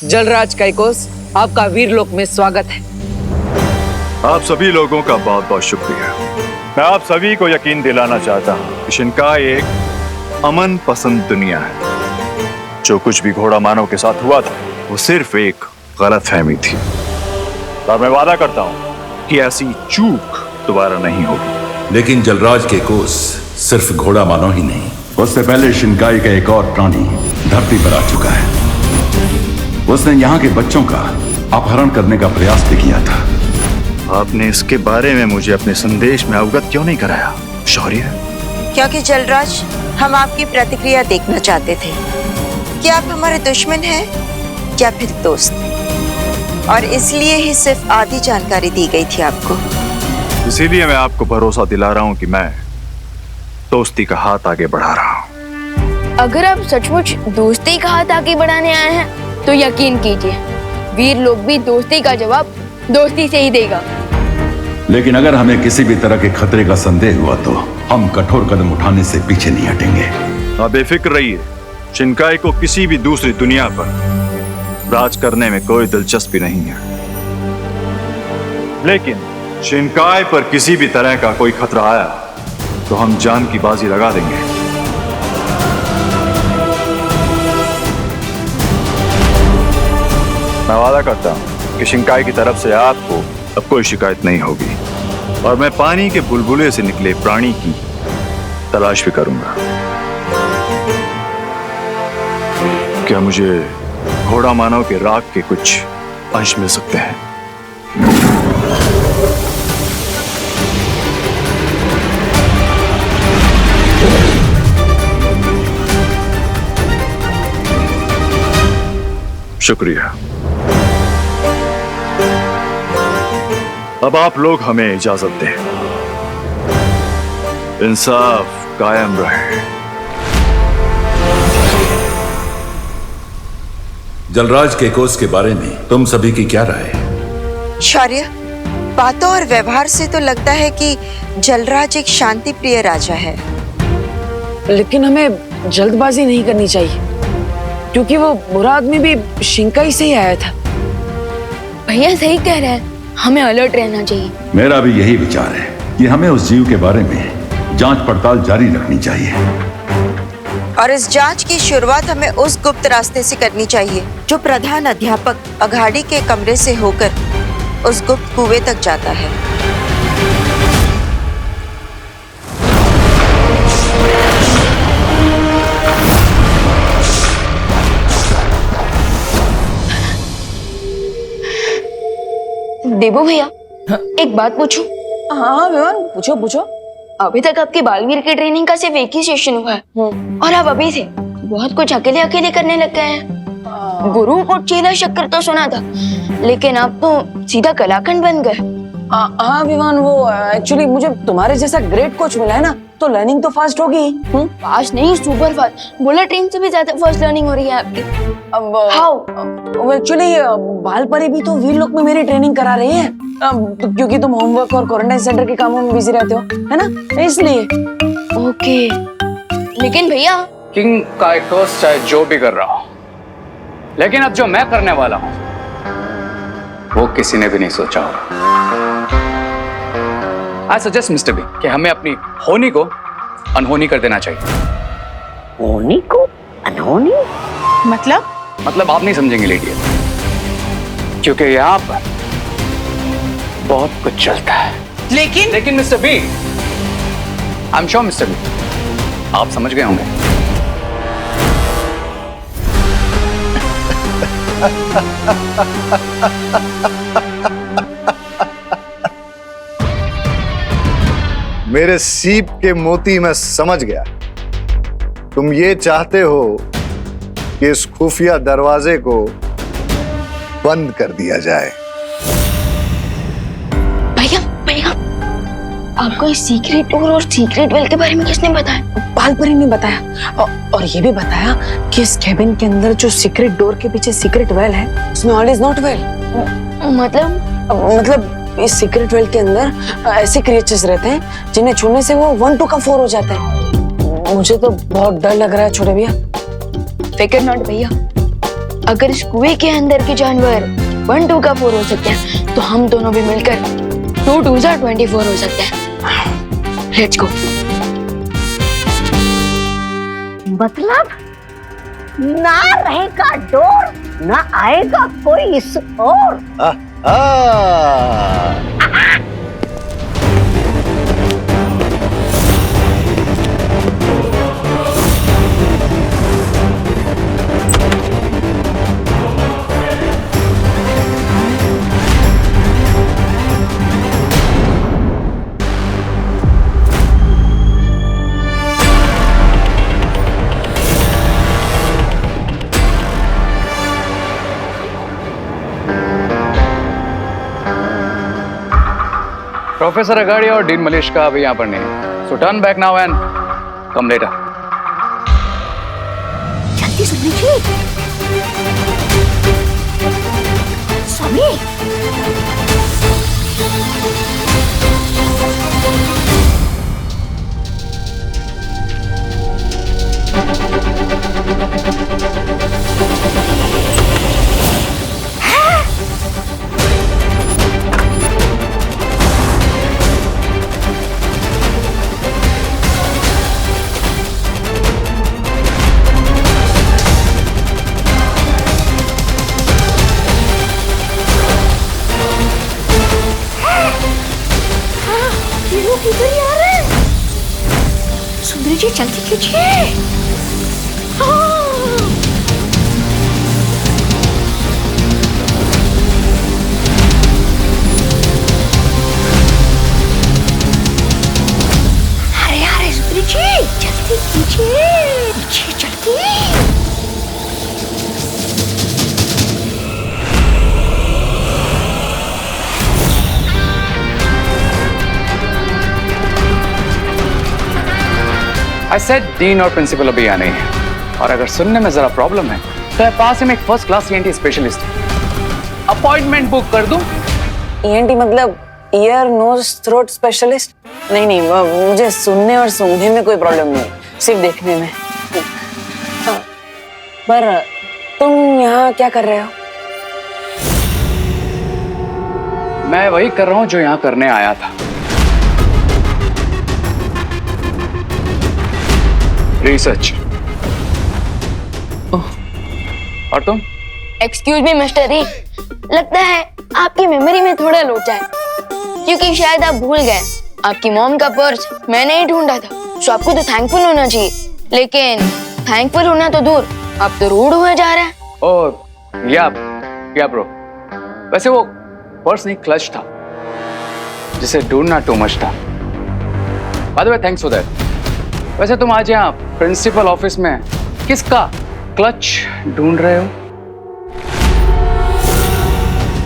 जलराज कैकोस, आपका वीरलोक में स्वागत है। आप सभी लोगों का बहुत बहुत शुक्रिया। मैं आप सभी को यकीन दिलाना चाहता हूँ कि शिनकाई एक अमन पसंद दुनिया है। जो कुछ भी घोड़ा मानव के साथ हुआ था वो सिर्फ एक गलतफहमी थी, और मैं वादा करता हूँ कि ऐसी चूक दोबारा नहीं होगी। लेकिन जलराज कैकोस सिर्फ घोड़ा मानव ही नहीं, उससे पहले शिनकाई का एक और प्राणी धरती पर आ चुका है। उसने यहाँ के बच्चों का अपहरण करने का प्रयास भी किया था। आपने इसके बारे में मुझे अपने संदेश में अवगत क्यों नहीं कराया शौर्य? क्योंकि जलराज, हम आपकी प्रतिक्रिया देखना चाहते थे कि आप हमारे दुश्मन हैं या फिर दोस्त, और इसलिए ही सिर्फ आधी जानकारी दी गई थी आपको। इसीलिए मैं आपको भरोसा दिला रहा हूँ कि मैं दोस्ती का हाथ आगे बढ़ा रहा हूँ। अगर आप सचमुच दोस्ती का हाथ आगे बढ़ाने आए हैं तो यकीन कीजिए, वीर लोग भी दोस्ती का जवाब दोस्ती से ही देगा। लेकिन अगर हमें किसी भी तरह के खतरे का संदेह हुआ तो हम कठोर कदम उठाने से पीछे नहीं हटेंगे। आप बेफिक्र रहिए, शिनकाई को किसी भी दूसरी दुनिया पर राज करने में कोई दिलचस्पी नहीं है। लेकिन शिनकाई पर किसी भी तरह का कोई खतरा आया तो हम जान की बाजी लगा देंगे। मैं वादा करता हूं कि शिनकाई की तरफ से आपको अब कोई शिकायत नहीं होगी, और मैं पानी के बुलबुले से निकले प्राणी की तलाश भी करूंगा। क्या मुझे घोड़ा मानव के राग के कुछ अंश मिल सकते हैं? शुक्रिया। अब आप लोग हमें इजाजत दें। इंसाफ कायम रहे। जलराज कैकोस के बारे में तुम सभी की क्या राय है? शौर्य, बातों और व्यवहार से तो लगता है कि जलराज एक शांति प्रिय राजा है। लेकिन हमें जल्दबाजी नहीं करनी चाहिए, क्योंकि वो बुरा आदमी भी शिनकाई से ही आया था। भैया सही कह रहे हैं, हमें अलर्ट रहना चाहिए। मेरा भी यही विचार है कि हमें उस जीव के बारे में जांच पड़ताल जारी रखनी चाहिए, और इस जांच की शुरुआत हमें उस गुप्त रास्ते से करनी चाहिए जो प्रधान अध्यापक अघाड़ी के कमरे से होकर उस गुप्त कुएं तक जाता है। देबू भैया, एक बात पूछूं? हाँ विवान, पूछो पूछो। अभी तक आपकी बालवीर की ट्रेनिंग का सिर्फ एक ही सेशन हुआ है, और आप अभी से बहुत कुछ अकेले अकेले करने लग गए हैं। गुरु को चीला शक्कर तो सुना था, लेकिन आप तो सीधा कलाखंड बन गए। हाँ विवान, वो एक्चुअली मुझे तुम्हारे जैसा ग्रेट कोच मिला है ना, तो लर्निंग तो फास्ट होगी। फास्ट नहीं, सुपर फास्ट। बुलेट ट्रेन से भी ज्यादा फास्ट लर्निंग हो रही है आपकी। अब हाउ? एक्चुअली बालपरी भी तो वीरलोक में मेरी ट्रेनिंग करा रही है, क्योंकि तुम होमवर्क और क्वारंटाइन सेंटर के कामों में बिजी रहते हो, है ना, इसलिए। ओके, लेकिन भैया किंग कैकोस चाहे जो भी कर रहा हो, लेकिन अब जो मैं करने वाला हूं वो किसी ने भी नहीं सोचा होगा। आई सजेस्ट मिस्टर बी कि हमें अपनी होनी को अनहोनी कर देना चाहिए। होनी को अनहोनी? मतलब आप नहीं समझेंगे लेडी, क्योंकि यहाँ पर बहुत कुछ चलता है। लेकिन mister B, I am sure mister B, आप समझ गए होंगे। मेरे सीप के मोती मैं समझ गया। तुम ये चाहते हो कि इस खुफिया दरवाजे को बंद कर दिया जाए। भैया, आपको इस सीक्रेट डोर और सीक्रेट वेल के बारे में किसने बताया? बालपरी ने बताया, और ये भी बताया कि इस केबिन के अंदर जो सीक्रेट डोर के पीछे सीक्रेट वेल है, उसमें ऑल इज नॉट वेल। मतलब इस सीक्रेट वेल के अंदर ऐसे क्रिएचर्स रहते हैं जिन्हें छूने से वो 1 2 का 4 हो जाता है। मुझे तो बहुत डर लग रहा है छोटे भैया। फिकर नॉट भैया, अगर इस कुएं के अंदर के जानवर 1 2 का 4 हो सकते हैं, तो हम दोनों भी मिलकर 2 2 जा 24 हो सकते हैं। Let's go. मतलब ना रहेगा डोर, ना आएगा कोई इस ओर। प्रोफेसर अगाड़ी और डीन मलेश का अभी यहाँ पर नहीं है, सो turn back now and come later. जल्दी सुन लीजिए स्वामी। इधर ही आ रहे हैं। सुंदरी जी जल्दी कीजिए। अरे अरे सुंदरी जी जल्दी कीजिए, जल्दी। I said डीन और प्रिंसिपल अभी आने हैं, और अगर सुनने में जरा प्रॉब्लम है तो पास में एक first class ENT specialist appointment book कर दूं। ENT मतलब ईयर नोज थ्रोट स्पेशलिस्ट? नहीं नहीं, मुझे सुनने और सूंघने में कोई प्रॉब्लम नहीं, सिर्फ देखने में। हाँ, पर तुम यहाँ क्या कर रहे हो? मैं वही कर रहा हूँ जो यहाँ करने आया था, रिसर्च। और तुम? एक्सक्यूज मी मिस्टर री, लगता है आपकी मेमोरी में थोड़ा लोचा है, क्योंकि शायद आप भूल गए आपकी मॉम का पर्स मैंने ही ढूंढा था। सो आपको तो थैंकफुल होना चाहिए, लेकिन थैंकफुल होना तो दूर, आप तो रूड हुए जा रहे हैं। ओह या ब्रो, वैसे वो पर्स नहीं क्लच था, जिसे ढूंढना टू मच था। By the way thanks for that. वैसे तुम आज यहाँ प्रिंसिपल ऑफिस में किसका क्लच ढूंढ रहे हो?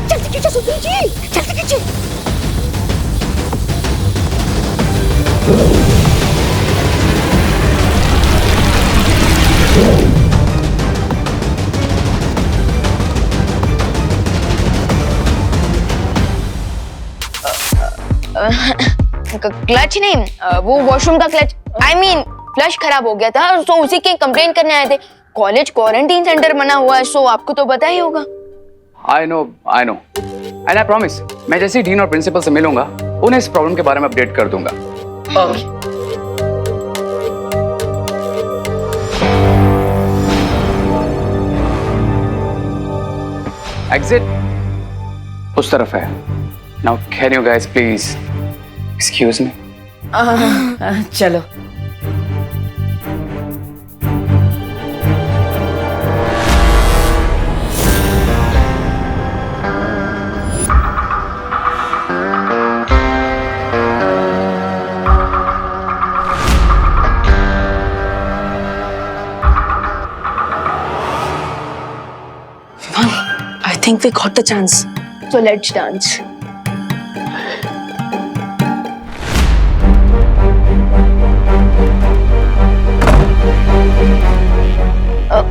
जल्दी कीजिए सुंदरी जी, जल्दी कीजिए। क्लच नहीं, वो वॉशरूम का क्लच, आई मीन फ्लश खराब हो गया था, तो उसी की कंप्लेंट करने आए थे। कॉलेज क्वारंटीन सेंटर बना हुआ है, सो आपको तो पता ही होगा। I know and I promise, मैं जैसे ही डीन और प्रिंसिपल से मिलूंगा उन्हें इस प्रॉब्लम के बारे में अपडेट कर दूंगा। एग्जिट उस तरफ है। Now can you guys please excuse me? चलो। I think we got the chance. So let's dance.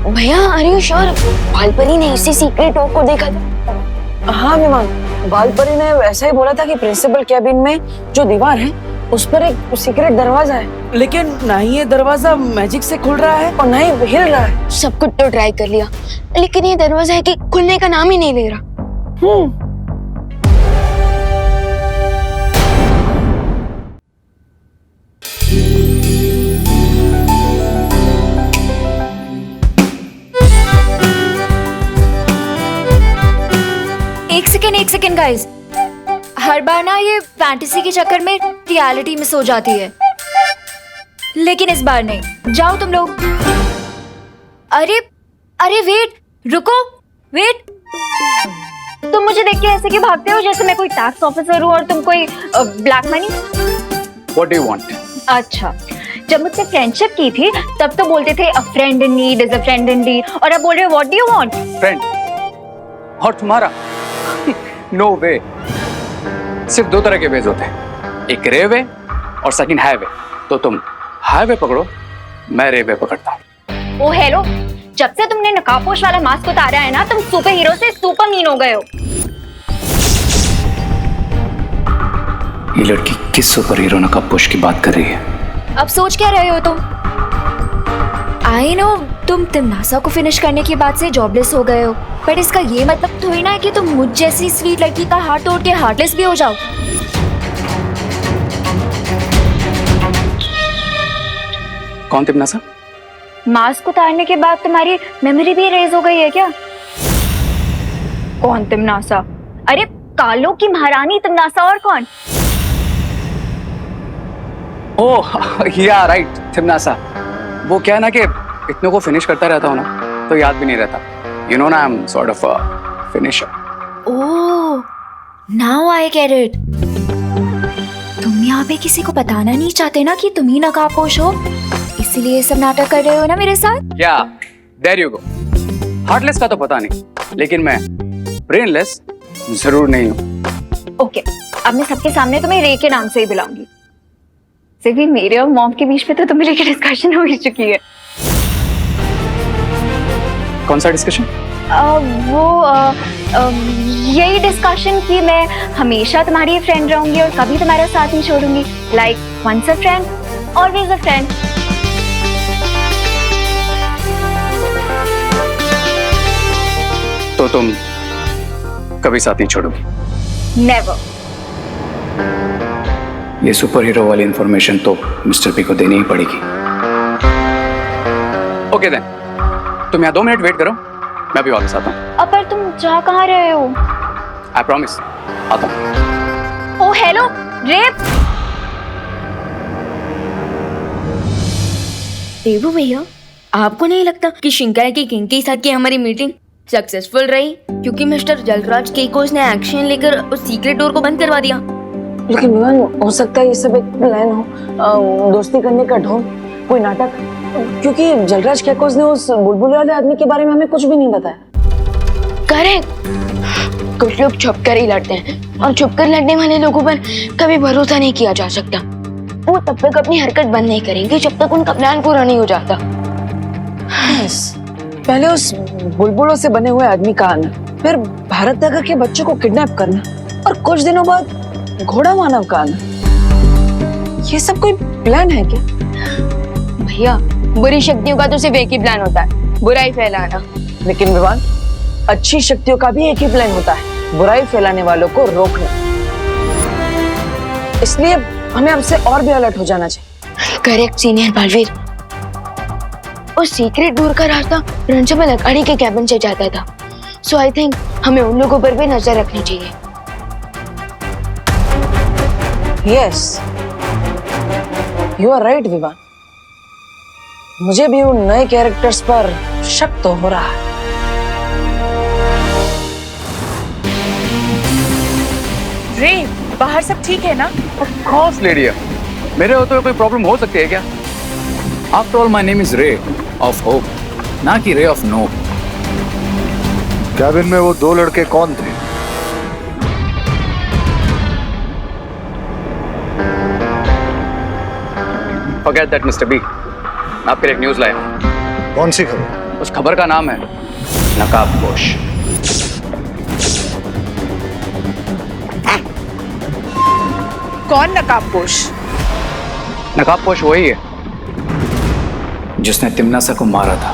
भैया आर यू श्योर बालपरी ने इसी सीक्रेट डोर को देखा था? हाँ विमान, बालपरी ने वैसा ही बोला था कि प्रिंसिपल कैबिन में जो दीवार है उस पर एक सीक्रेट दरवाजा है, लेकिन ना ही ये दरवाजा मैजिक से खुल रहा है और ना ही हिल रहा है। सब कुछ तो ट्राई कर लिया, लेकिन ये दरवाजा है कि खुलने का नाम ही नहीं ले रहा। एक सेकेंड गाइस, हर बार ना ये फैंटेसी के चक्कर में रियलिटी मिस हो जाती है, लेकिन इस बार नहीं। जाओ तुम लोग। अरे अरे वेट, रुको, वेट। तुम मुझे देख के ऐसे क्यों भागते हो जैसे मैं कोई टैक्स ऑफिसर हूँ और तुम कोई black money? What do you want? अच्छा, जब मुझसे फ्रेंडशिप की थी तब तो बोलते थे a friend in need is a friend in deed, और अब बोल रहे हो what do you want? Friend? और तुम्हारा? No way. सिर्फ दो तरह के वेज होते हैं, एक रे वे और सेकंड हाईवे। तो तुम हाईवे पकड़ो, मैं रे वे पकड़ता हूँ। ओ हेलो, जब से तुमने नकाबपोश वाला मास्क उतारा है ना, तुम सुपर हीरो से सुपर मीन हो गए हो। ये लड़की किस सुपर हीरो नकाबपोश की बात कर रही है? अब सोच क्या रहे हो तुम? आई नो तुम तिमनासा को फिनिश करने के बाद से जॉबलेस हो गए हो, बट इसका ये मतलब थोड़ी ना है कि तुम मुझ जैसी स्वीट लड़की का हार्ट तोड़ के हार्टलेस भी हो जाओ। कौन तिमनासा? मास्क उतारने के बाद तुम्हारी मेमोरी भी इरेज हो गई है क्या? कौन तिमनासा? अरे कालों की महारानी तिमनासा, और कौन? ओह या राइट, तिमनासा। वो क्या है ना कि इतनों को फिनिश करता रहता हूँ ना, तो याद भी नहीं रहता। यू नो ना, I am sort of a finisher. Oh, now I get it. तुम यहाँ पे किसी को बताना नहीं चाहते ना कि तुम ही नकाबपोश हो, इसीलिए ये सब नाटक कर रहे हो ना मेरे साथ? या देयर यू गो। हार्टलेस का तो पता नहीं, लेकिन मैं ब्रेनलेस जरूर नहीं हूँ। ओके, अब मैं सबके सामने तुम्हें रे के नाम से ही बुलाऊंगी। सिर्फ मेरे और मॉम के बीच में तो तुम्हें लेके डिस्कशन हो ही चुकी है। कौन सा डिस्कशन? यही डिस्कशन कि मैं हमेशा तुम्हारी फ्रेंड रहूंगी और कभी तुम्हारा साथ नहीं छोड़ूंगी। Like once a friend always a friend. तो तुम कभी साथ नहीं छोड़ोगी? नेवर। ये सुपर हीरो वाली इंफॉर्मेशन तो मिस्टर पी को देनी ही पड़ेगी। ओके देन, तुम यहाँ 2 मिनट वेट करो, मैं भी वापस आता हूँ। अब पर तुम जा कहाँ रहे हो? आई प्रॉमिस, आता हूँ। ओ हेलो, रेप। देवू भैया, आपको नहीं लगता कि शिंकाई की किंग के साथ की हमारी मीटिंग सक्सेसफुल रही, क्योंकि मिस्टर जलराज केकोस ने एक्शन लेकर उस सीक्रेट डोर को बंद करवा दिया? लेकिन विवान, हो सकता है ये सब एक प्लान हो, दोस्ती करने का ढोंग, कोई नाटक, क्योंकि जलराज केकोस ने उस बुलबुल वाले आदमी के बारे में हमें कुछ भी नहीं बताया। करेक्ट। कुछ लोग छुप कर ही लड़ते हैं, और छुप कर लड़ने वाले लोगों पर कभी भरोसा नहीं किया जा सकता। वो तब तक अपनी हरकत बंद नहीं करेंगे जब तक उनका प्लान पूरा नहीं हो जाता। yes. पहले उस बुलबुलों से बने हुए आदमी का आना, फिर भारत दागा के बच्चों को किडनैप करना, और कुछ दिनों बाद घोड़ा मानव का आना, ये सब कोई प्लान है क्या? भैया, बुरी शक्तियों का तो सिर्फ एक ही प्लान होता है, बुराई फैलाना। लेकिन विवान, अच्छी शक्तियों का भी एक ही प्लान होता है, बुराई फैलाने वालों को रोकना। इसलिए हमें अब से और भी अलर्ट हो जाना चाहिए। Correct senior Baalveer. उस सीक्रेट डोर का रास्ता रंजमल अखाड़ी के कैबिन से जाता था, सो आई थिंक हमें उन लोगों पर भी नजर रखनी चाहिए। Yes, you are right Vivaan. मुझे भी उन नए कैरेक्टर्स पर शक तो हो रहा है। रे, बाहर सब ठीक है ना? ऑफ कोर्स लेडिया, मेरे होते हुए कोई प्रॉब्लम हो सकती है क्या? After all my name is ray of hope, ना कि रे ऑफ नो। कैबिन में वो 2 लड़के कौन थे? फॉरगेट दैट मिस्टर बी, मैं आपके लिए एक न्यूज़ लाया हूं। कौन सी खबर? उस खबर का नाम है नकाबपोश। कौन नकाबपोश? नकाबपोश वही है जिसने तिमनासा को मारा था।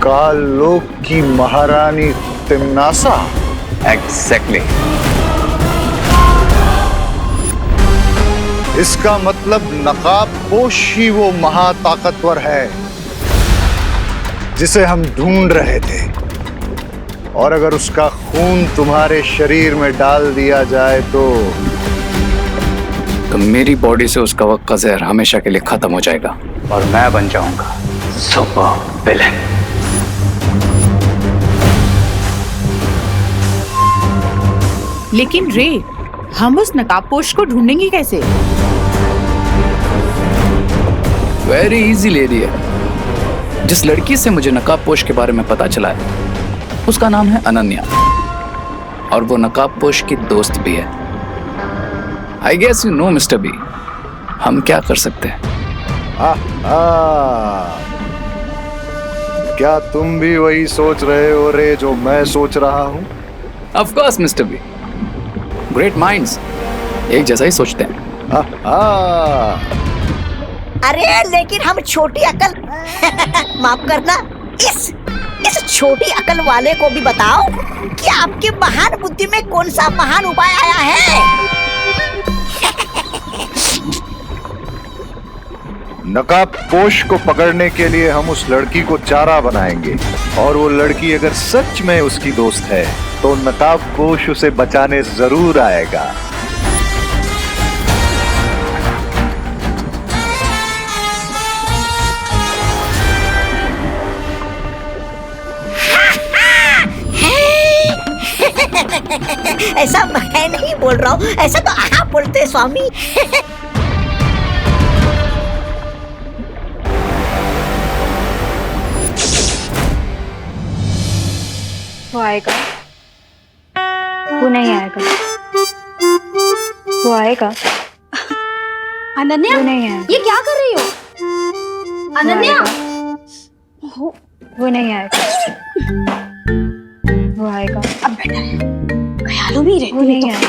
कालोक की महारानी तिमनासा? एग्जैक्टली। इसका मतलब नकाबपोश ही वो महाताकतवर है जिसे हम ढूंढ रहे थे, और अगर उसका खून तुम्हारे शरीर में डाल दिया जाए तो मेरी बॉडी से उसका वक्त का जहर हमेशा के लिए खत्म हो जाएगा और मैं बन जाऊंगा सुपर विलेन। लेकिन रे, हम उस नकाबपोश को ढूंढेंगे कैसे? वेरी इजी लेडी है। जिस लड़की से मुझे नकाबपोश के बारे में पता चला है उसका नाम है अनन्या, और वो नकाबपोश की दोस्त भी है। I guess you know mister B, हम क्या कर सकते हैं? क्या तुम भी वही सोच रहे हो रे जो मैं सोच रहा हूं? Of course mister B, great minds एक जैसा ही सोचते हैं। अरे लेकिन हम छोटी अकल माफ करना, इस छोटी अकल वाले को भी बताओ कि आपकी महान बुद्धि में कौन सा महान उपाय आया है। नकाबपोश को पकड़ने के लिए हम उस लड़की को चारा बनाएंगे, और वो लड़की अगर सच में उसकी दोस्त है तो नकाबपोश उसे बचाने जरूर आएगा। ऐसा मैं नहीं बोल रहा हूँ, ऐसा तो आप बोलते हैं स्वामी। वो आएगा, वो नहीं आएगा, वो आएगा। अनन्या, वो नहीं आएगा। ये क्या कर रही हो? अनन्या, वो नहीं आएगा, वो आएगा। अब बैठा है, ख्यालों में ही रहती वो नहीं आएगा,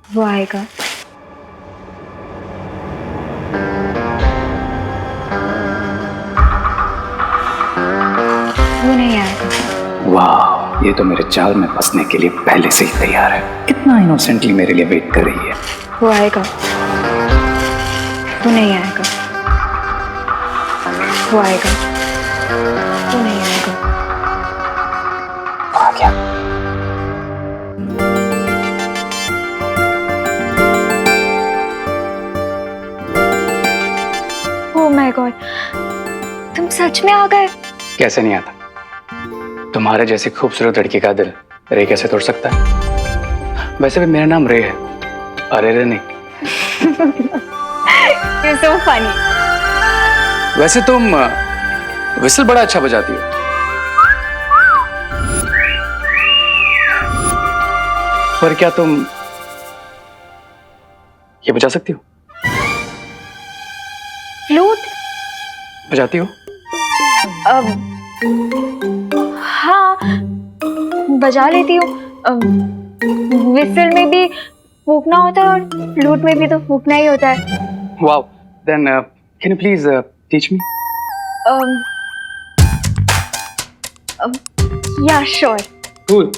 वो आएगा। वो नहीं आएगा। वाह, ये तो मेरे चाल में फंसने के लिए पहले से ही तैयार है। कितना इनोसेंटली मेरे लिए वेट कर रही है। वो आएगा, वो नहीं आएगा, वो आएगा, वो नहीं आएगा। आ गया। ओह माय गॉड, तुम सच में आ गए? कैसे नहीं आता? तुम्हारे जैसी खूबसूरत लड़की का दिल रे कैसे तोड़ सकता है? वैसे भी मेरा नाम रे है, अरे रे नहीं। You're so funny. वैसे तुम विसल बड़ा अच्छा बजाती हो। पर क्या तुम ये बजा सकती हो? फ्लूट बजाती हो? हाँ, बजा लेती हूँ। विसल में भी फूकना होता है और फ्लूट में भी तो फूकना ही होता है। Wow, then can you please teach me? Yeah, sure. Cool.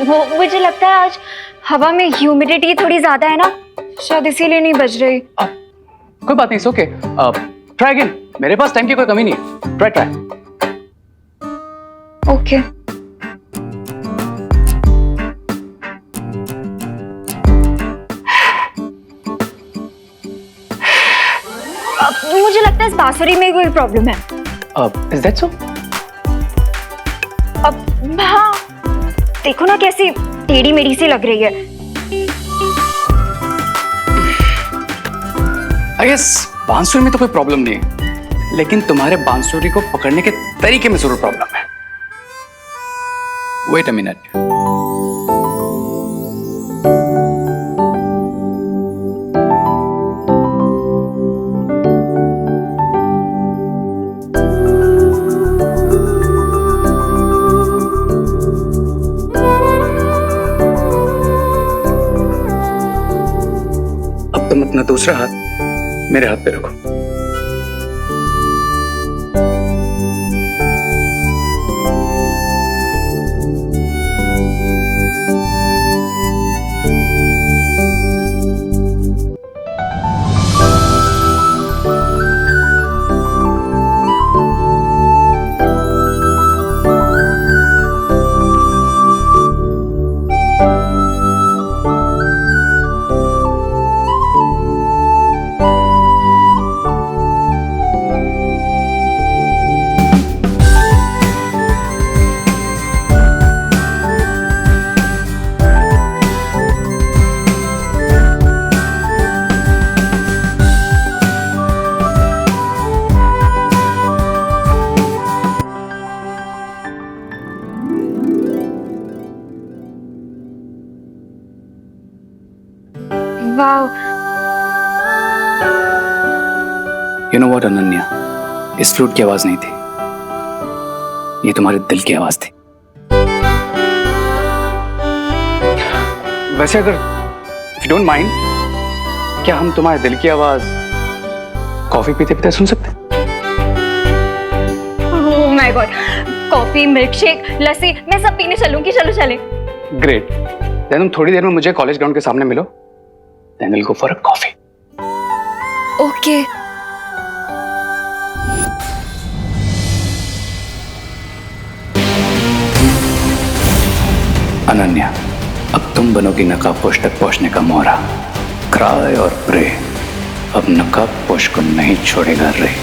वो मुझे लगता है आज हवा में ह्यूमिडिटी थोड़ी ज्यादा है ना, शायद इसीलिए नहीं बज रही। कोई बात नहीं, इट्स ओके। ट्राई अगेन, मेरे पास टाइम की कोई कमी नहीं है। ट्राई। ओके। मुझे लगता है इस बांसुरी में कोई प्रॉब्लम है। Is that so? अब हाँ, देखो ना कैसी टेढ़ी मेढ़ी सी लग रही है। I guess बांसुरी में तो कोई प्रॉब्लम नहीं है, लेकिन तुम्हारे बांसुरी को पकड़ने के तरीके में जरूर प्रॉब्लम है। Wait a minute. अब तुम अपना दूसरा हाथ मेरे हाथ पे रखो। Wow. You know what Ananya, इस फ्लूट की आवाज नहीं थी, ये तुम्हारे दिल की आवाज थी। वैसे अगर इफ यू डोंट माइंड, क्या हम तुम्हारे दिल की आवाज कॉफी पीते पीते सुन सकते? Oh my God, coffee, milkshake, lassi, मैं सब पीने चलूंगी। चलो चले। ग्रेट। देन तुम थोड़ी देर में मुझे कॉलेज ग्राउंड के सामने मिलो। Then we'll go for a coffee. Okay. Ananya, अब तुम बनोगी नकाबपोश तक पहुंचने का मोहरा। क्राई और प्रे, अब नकाबपोश को नहीं छोड़ेगा रे।